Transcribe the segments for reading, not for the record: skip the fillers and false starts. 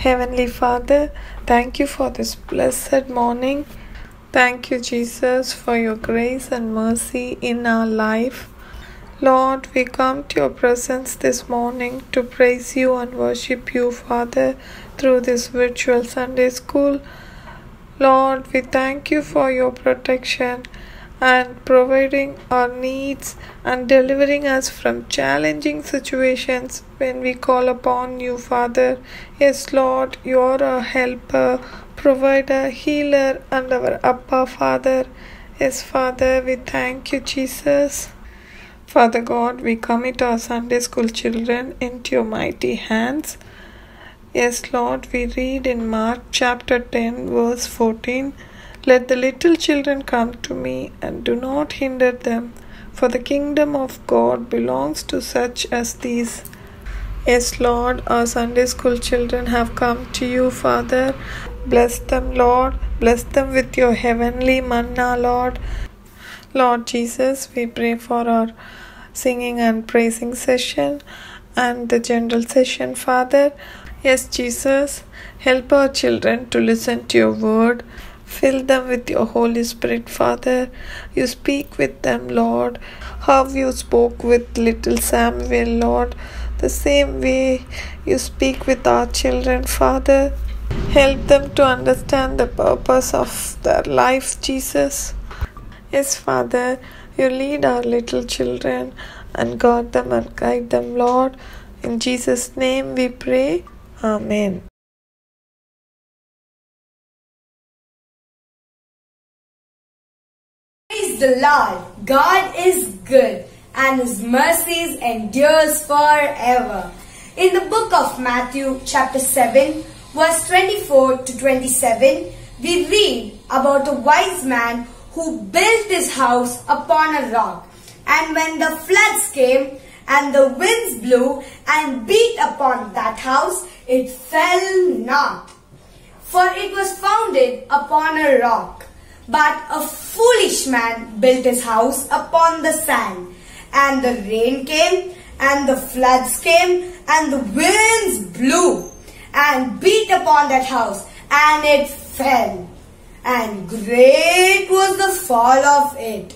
Heavenly Father, thank you for this blessed morning. Thank you, Jesus, for your grace and mercy in our life. Lord, we come to your presence this morning to praise you and worship you, Father, through this virtual Sunday school. Lord, we thank you for your protection and providing our needs and delivering us from challenging situations when we call upon you, Father. Yes, Lord, you are a helper, provider, healer, and our Abba, Father. Yes, Father, we thank you, Jesus. Father God, we commit our Sunday school children into your mighty hands. Yes, Lord, we read in Mark chapter 10, verse 14, "Let the little children come to me, and do not hinder them, for the kingdom of God belongs to such as these." Yes, Lord, our Sunday school children have come to you, Father. Bless them, Lord. Bless them with your heavenly manna, Lord. Lord Jesus, we pray for our singing and praising session and the general session, Father. Yes, Jesus, help our children to listen to your word. Fill them with your Holy Spirit, Father. You speak with them, Lord. How you spoke with little Samuel, Lord. The same way you speak with our children, Father. Help them to understand the purpose of their life, Jesus. Yes, Father, you lead our little children and guard them and guide them, Lord. In Jesus' name we pray. Amen. Praise the Lord. God is good and His mercies endures forever. In the book of Matthew chapter 7 verse 24 to 27, we read about a wise man who built his house upon a rock. And when the floods came and the winds blew and beat upon that house, it fell not, for it was founded upon a rock. But a foolish man built his house upon the sand. And the rain came, and the floods came, and the winds blew, and beat upon that house, and it fell. And great was the fall of it.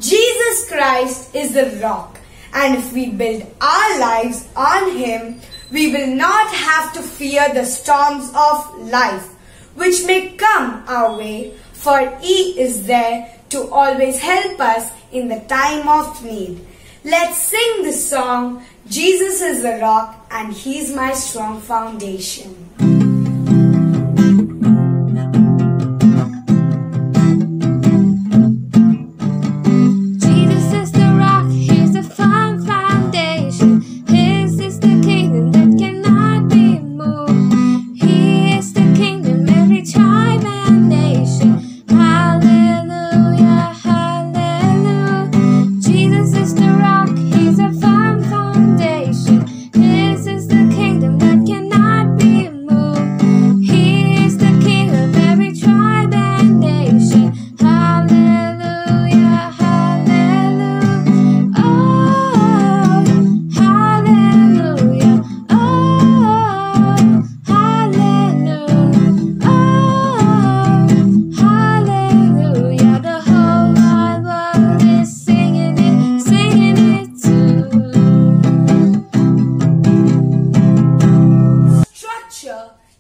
Jesus Christ is the rock, and if we build our lives on Him, we will not have to fear the storms of life, which may come our way, for He is there to always help us in the time of need. Let's sing the song, Jesus is the rock and He's my strong foundation.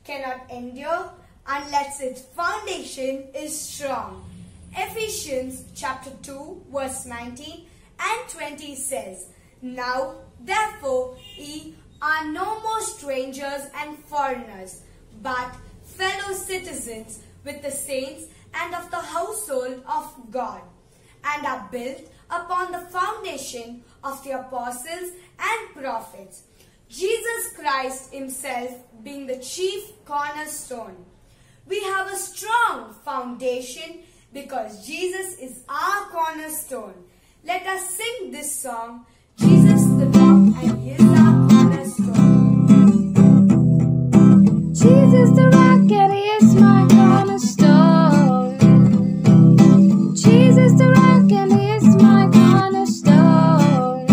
Cannot endure unless its foundation is strong. Ephesians chapter 2 verse 19 and 20 says, "Now therefore ye are no more strangers and foreigners, but fellow citizens with the saints and of the household of God, and are built upon the foundation of the apostles and prophets, Jesus Christ Himself being the chief cornerstone." We have a strong foundation because Jesus is our cornerstone. Let us sing this song, Jesus the rock and He is our cornerstone. Jesus the rock and He is my cornerstone. Jesus the rock and He is my cornerstone.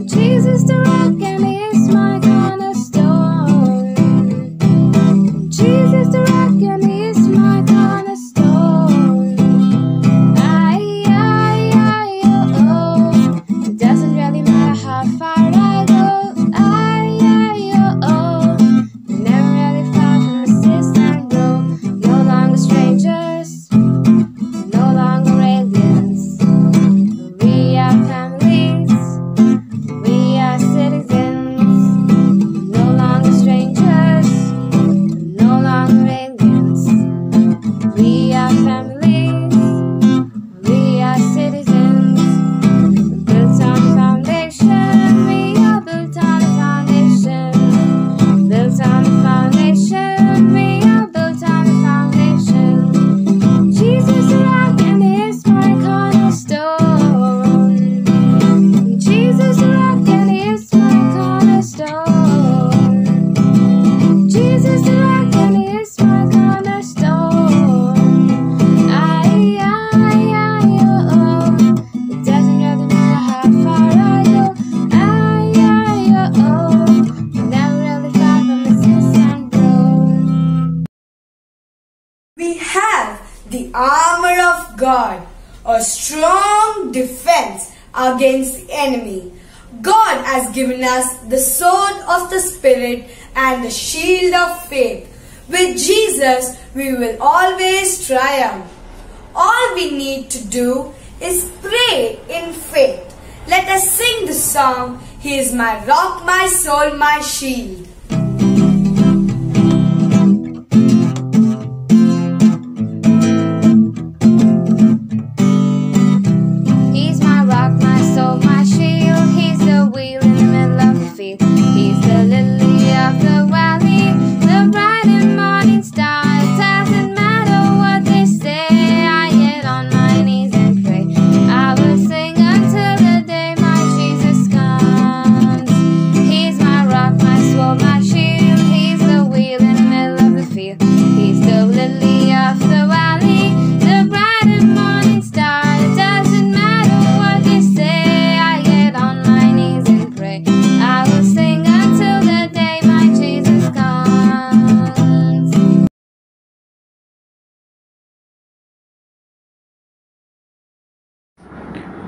Jesus the rock and He is my cornerstone. God, a strong defense against the enemy. God has given us the sword of the Spirit and the shield of faith. With Jesus, we will always triumph. All we need to do is pray in faith. Let us sing the song, He is my rock, my soul, my shield. He's my rock, my soul, my shield. He's the wheel in the middle of the field. He's the lily of the valley, the bright and morning star. It doesn't matter what they say, I get on my knees and pray. I will sing until the day my Jesus comes. He's my rock, my soul, my shield. He's the wheel in the middle of the field. He's the lily of the valley, the bright and morning star. It doesn't matter what they say, I get on my knees and pray. I will sing until the day my Jesus comes.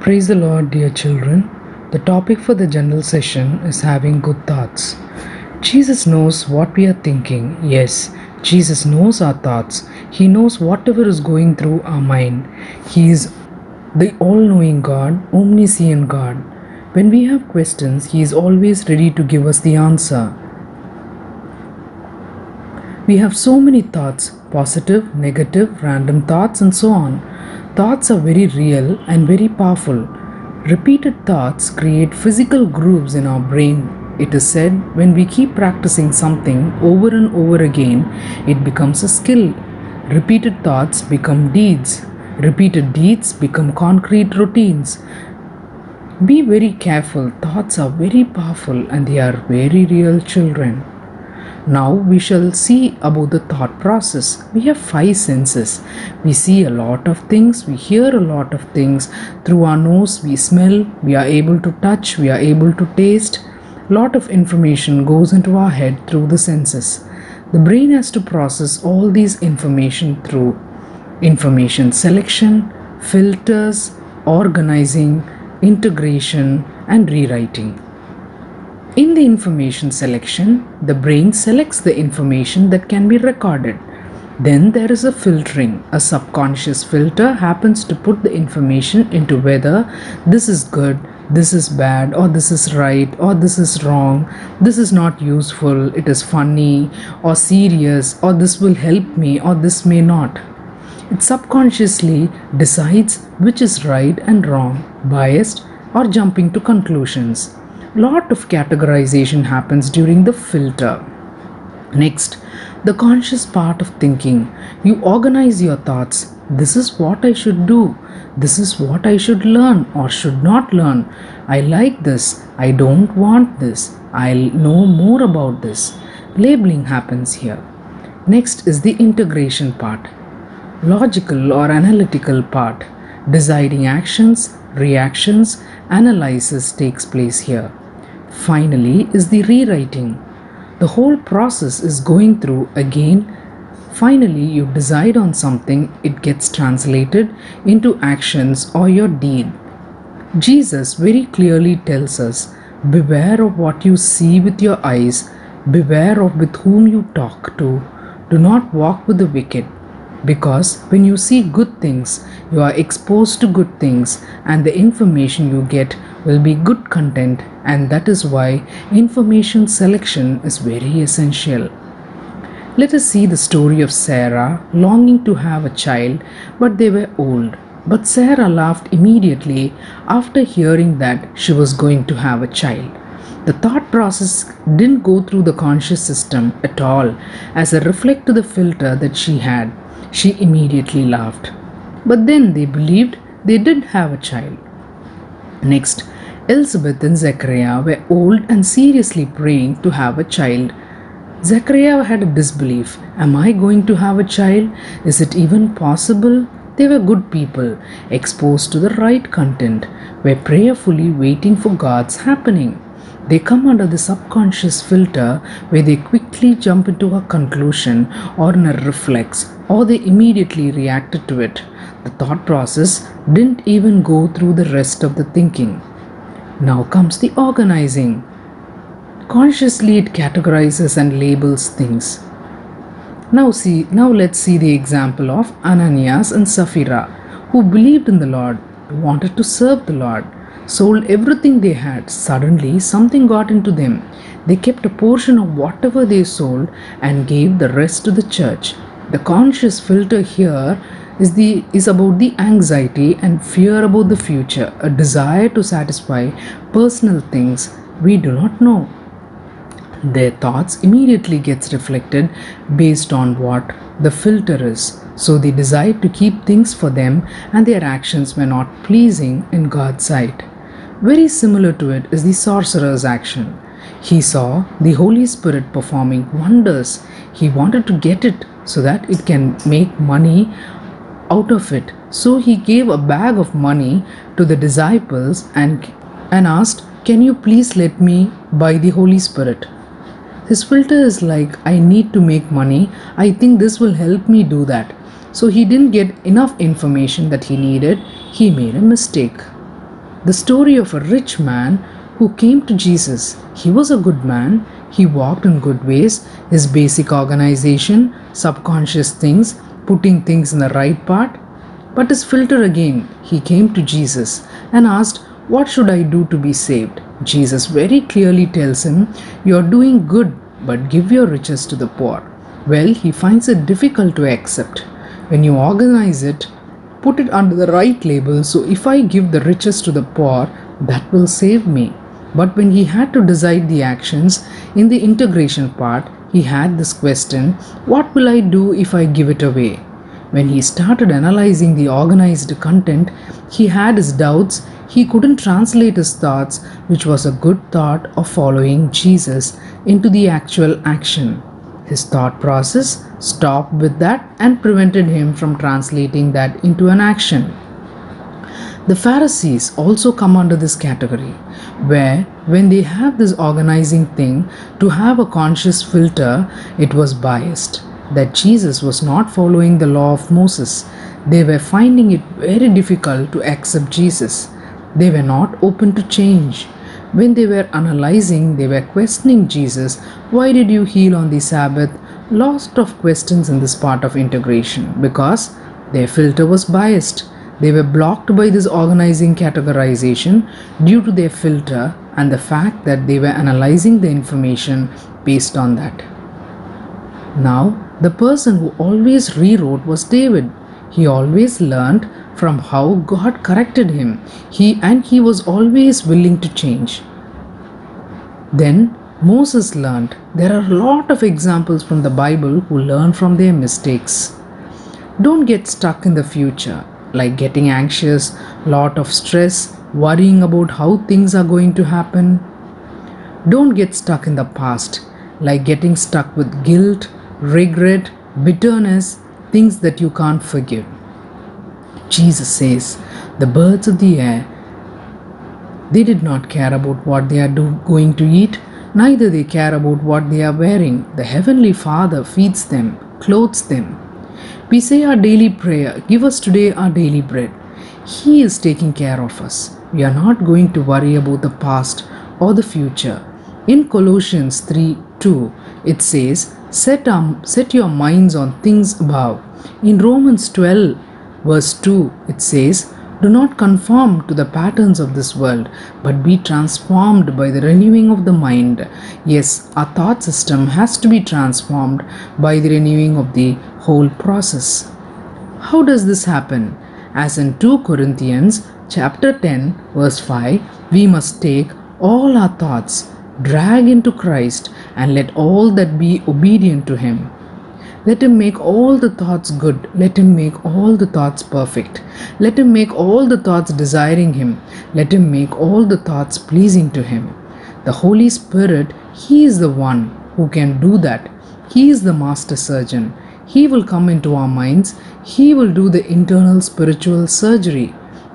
Praise the Lord, dear children. The topic for the general session is having good thoughts. Jesus knows what we are thinking. Yes, Jesus knows our thoughts. He knows whatever is going through our mind. He is the all-knowing God, omniscient God. When we have questions, He is always ready to give us the answer. We have so many thoughts, positive, negative, random thoughts and so on. Thoughts are very real and very powerful. Repeated thoughts create physical grooves in our brain. It is said when we keep practicing something over and over again, it becomes a skill. Repeated thoughts become deeds. Repeated deeds become concrete routines. Be very careful. Thoughts are very powerful and they are very real, children. Now we shall see about the thought process. We have 5 senses. We see a lot of things, we hear a lot of things. Through our nose we smell, we are able to touch, we are able to taste. Lot of information goes into our head through the senses. The brain has to process all these information through information selection, filters, organizing, integration and rewriting. In the information selection, the brain selects the information that can be recorded. Then there is a filtering. A subconscious filter happens to put the information into whether this is good, this is bad, or this is right, or this is wrong, this is not useful, it is funny, or serious, or this will help me, or this may not. It subconsciously decides which is right and wrong, biased, or jumping to conclusions. Lot of categorization happens during the filter. Next, the conscious part of thinking. You organize your thoughts. This is what I should do. This is what I should learn or should not learn. I like this. I don't want this. I'll know more about this. Labeling happens here. Next is the integration part. Logical or analytical part. Deciding actions, reactions, analysis takes place here. Finally is the rewriting. The whole process is going through again. Finally, you decide on something, it gets translated into actions or your deed. Jesus very clearly tells us, beware of what you see with your eyes, beware of with whom you talk to. Do not walk with the wicked. Because when you see good things, you are exposed to good things and the information you get will be good content, and that is why information selection is very essential. Let us see the story of Sarah longing to have a child, but they were old. But Sarah laughed immediately after hearing that she was going to have a child. The thought process didn't go through the conscious system at all. As a reflect to the filter that she had, she immediately laughed. But then they believed they did have a child. Next, Elizabeth and Zechariah were old and seriously praying to have a child. Zechariah had a disbelief. Am I going to have a child? Is it even possible? They were good people, exposed to the right content, were prayerfully waiting for God's happening. They come under the subconscious filter where they quickly jump into a conclusion or in a reflex, or they immediately reacted to it. The thought process didn't even go through the rest of the thinking. Now comes the organizing. Consciously it categorizes and labels things. Now let's see the example of Ananias and Sapphira, who believed in the Lord, wanted to serve the Lord, sold everything they had. Suddenly something got into them. They kept a portion of whatever they sold and gave the rest to the church. The conscious filter here is about the anxiety and fear about the future, a desire to satisfy personal things we do not know. Their thoughts immediately gets reflected based on what the filter is. So they decide to keep things for them, and their actions were not pleasing in God's sight. Very similar to it is the sorcerer's action. He saw the Holy Spirit performing wonders. He wanted to get it so that it can make money out of it. So he gave a bag of money to the disciples and asked, "Can you please let me buy the Holy Spirit?" His filter is like, I need to make money. I think this will help me do that. So he didn't get enough information that he needed. He made a mistake. The story of a rich man who came to Jesus. He was a good man. He walked in good ways. His basic organization, subconscious things, putting things in the right part. But his filter again, he came to Jesus and asked, "What should I do to be saved?" Jesus very clearly tells him, "You're doing good, but give your riches to the poor." Well, he finds it difficult to accept. When you organize it, put it under the right label, so if I give the riches to the poor, that will save me. But when he had to decide the actions in the integration part, he had this question, what will I do if I give it away? When he started analyzing the organized content, he had his doubts. He couldn't translate his thoughts, which was a good thought of following Jesus, into the actual action. His thought process stopped with that and prevented him from translating that into an action. The Pharisees also come under this category, where when they have this organizing thing to have a conscious filter, it was biased, that Jesus was not following the law of Moses. They were finding it very difficult to accept Jesus. They were not open to change. When they were analyzing, they were questioning Jesus. Why did you heal on the Sabbath? Lots of questions in this part of integration because their filter was biased. They were blocked by this organizing categorization due to their filter and the fact that they were analyzing the information based on that. Now, the person who always rewrote was David. He always learned from how God corrected him. He was always willing to change. Then Moses learned. There are a lot of examples from the Bible who learn from their mistakes. Don't get stuck in the future, like getting anxious, lot of stress, worrying about how things are going to happen. Don't get stuck in the past, like getting stuck with guilt, regret, bitterness, things that you can't forgive. Jesus says, the birds of the air, they did not care about what they are going to eat, neither they care about what they are wearing. The Heavenly Father feeds them, clothes them. We say our daily prayer, give us today our daily bread. He is taking care of us. We are not going to worry about the past or the future. In Colossians 3:2, it says, set your minds on things above. In Romans 12, verse 2, it says, do not conform to the patterns of this world, but be transformed by the renewing of the mind. Yes, our thought system has to be transformed by the renewing of the whole process. How does this happen? As in 2 Corinthians chapter 10, verse 5, we must take all our thoughts, drag into Christ, and let all that be obedient to Him. Let Him make all the thoughts good. Let Him make all the thoughts perfect. Let Him make all the thoughts desiring Him. Let Him make all the thoughts pleasing to Him. The Holy Spirit, He is the one who can do that. He is the master surgeon. He will come into our minds. He will do the internal spiritual surgery,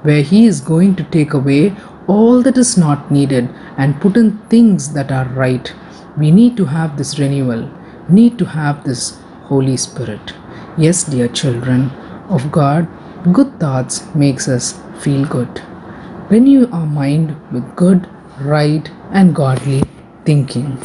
where He is going to take away all that is not needed and put in things that are right. We need to have this renewal, need to have this Holy Spirit. Yes, dear children of God, good thoughts makes us feel good. Renew our mind with good, right and godly thinking.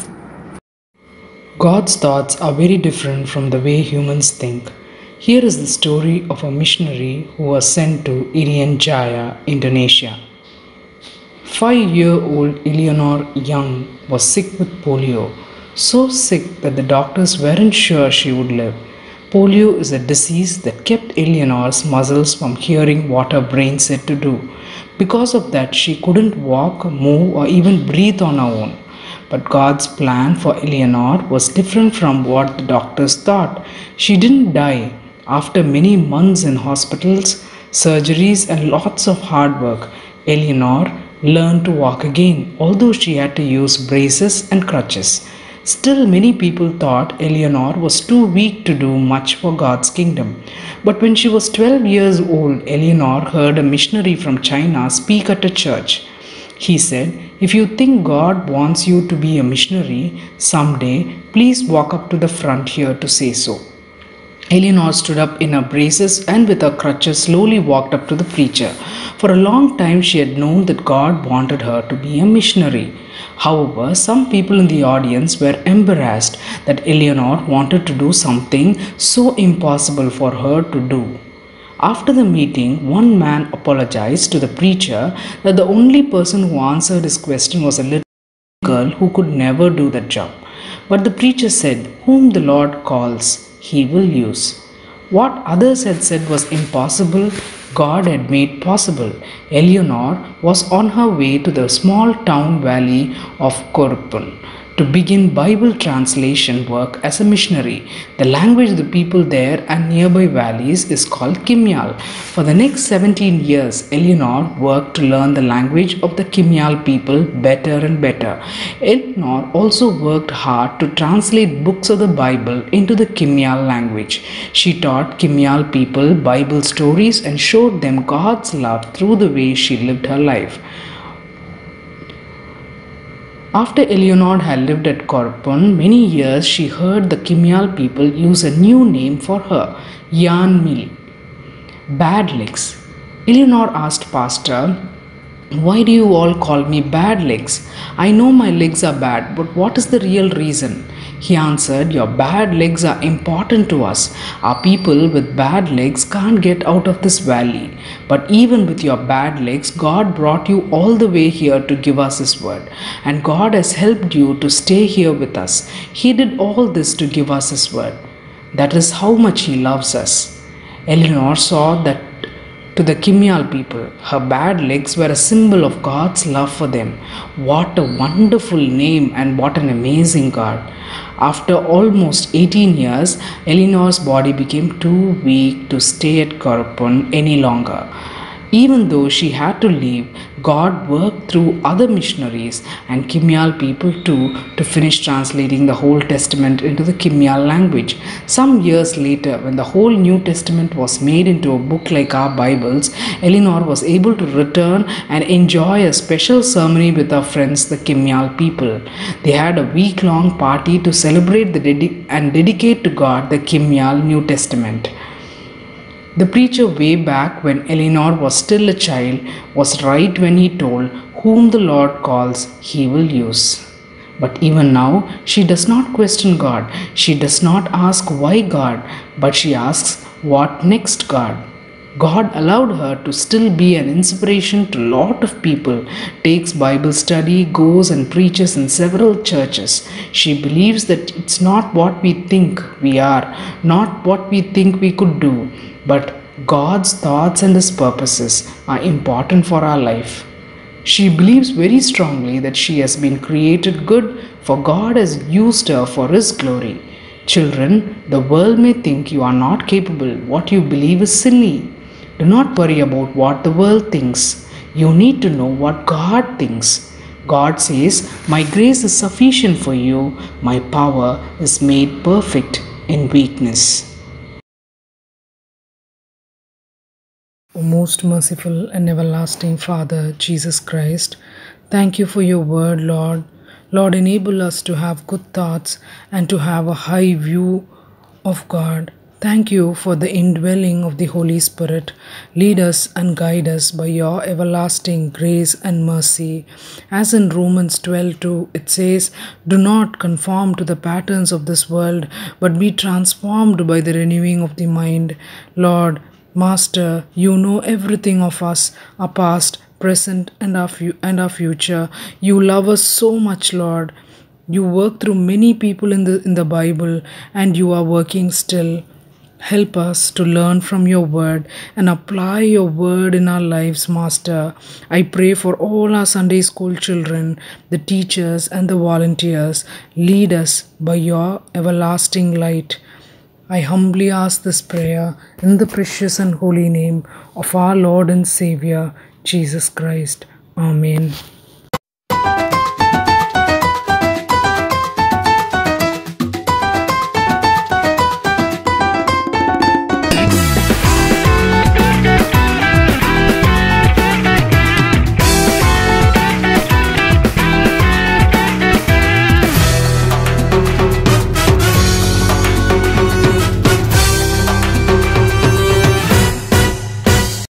God's thoughts are very different from the way humans think. Here is the story of a missionary who was sent to Irian Jaya, Indonesia. 5-year-old Eleanor Young was sick with polio, so sick that the doctors weren't sure she would live. Polio is a disease that kept Eleanor's muscles from hearing what her brain said to do. Because of that, she couldn't walk, move, or even breathe on her own. But God's plan for Eleanor was different from what the doctors thought. She didn't die. After many months in hospitals, surgeries, and lots of hard work, Eleanor learned to walk again, although she had to use braces and crutches. Still, many people thought Eleanor was too weak to do much for God's kingdom. But when she was 12 years old, Eleanor heard a missionary from China speak at a church. He said, "If you think God wants you to be a missionary someday, please walk up to the front here to say so." Eleanor stood up in her braces and with her crutches slowly walked up to the preacher. For a long time she had known that God wanted her to be a missionary. However, some people in the audience were embarrassed that Eleanor wanted to do something so impossible for her to do. After the meeting, one man apologized to the preacher that the only person who answered his question was a little girl who could never do that job. But the preacher said, "Whom the Lord calls, He will use." What others had said was impossible, God had made possible. Eleanor was on her way to the small town valley of Korupun to begin Bible translation work as a missionary. The language of the people there and nearby valleys is called Kimyal. For the next 17 years, Eleanor worked to learn the language of the Kimyal people better and better. Eleanor also worked hard to translate books of the Bible into the Kimyal language. She taught Kimyal people Bible stories and showed them God's love through the way she lived her life. After Eleanor had lived at Korpun many years, she heard the Kimyal people use a new name for her, Yan Mili, bad legs. Eleanor asked Pastor, "Why do you all call me bad legs? I know my legs are bad, but what is the real reason?" He answered, "Your bad legs are important to us. Our people with bad legs can't get out of this valley. But even with your bad legs, God brought you all the way here to give us His word. And God has helped you to stay here with us. He did all this to give us His word. That is how much He loves us." Eleanor saw that to the Kimyal people, her bad legs were a symbol of God's love for them. What a wonderful name and what an amazing God. After almost 18 years, Eleanor's body became too weak to stay at Korpun any longer. Even though she had to leave, God worked through other missionaries and Kimyal people too to finish translating the whole Testament into the Kimyal language. Some years later, when the whole New Testament was made into a book like our Bibles, Eleanor was able to return and enjoy a special ceremony with her friends, the Kimyal people. They had a week-long party to celebrate and dedicate to God the Kimyal New Testament. The preacher way back when Eleanor was still a child was right when he told, "Whom the Lord calls, He will use." But even now, she does not question God. She does not ask why God, but she asks, "What next, God?" God allowed her to still be an inspiration to a lot of people, takes Bible study, goes and preaches in several churches. She believes that it's not what we think we are, not what we think we could do, but God's thoughts and His purposes are important for our life. She believes very strongly that she has been created good, for God has used her for His glory. Children, the world may think you are not capable. What you believe is silly. Do not worry about what the world thinks. You need to know what God thinks. God says, "My grace is sufficient for you. My power is made perfect in weakness." O most merciful and everlasting Father, Jesus Christ, thank you for your word, Lord. Lord, enable us to have good thoughts and to have a high view of God. Thank you for the indwelling of the Holy Spirit. Lead us and guide us by your everlasting grace and mercy. As in Romans 12:2, it says, "Do not conform to the patterns of this world, but be transformed by the renewing of the mind." Lord, Master, you know everything of us, our past, present, and our future. You love us so much, Lord. You work through many people in the Bible, and you are working still. Help us to learn from your word and apply your word in our lives, Master. I pray for all our Sunday school children, the teachers, and the volunteers. Lead us by your everlasting light. I humbly ask this prayer in the precious and holy name of our Lord and Savior, Jesus Christ. Amen.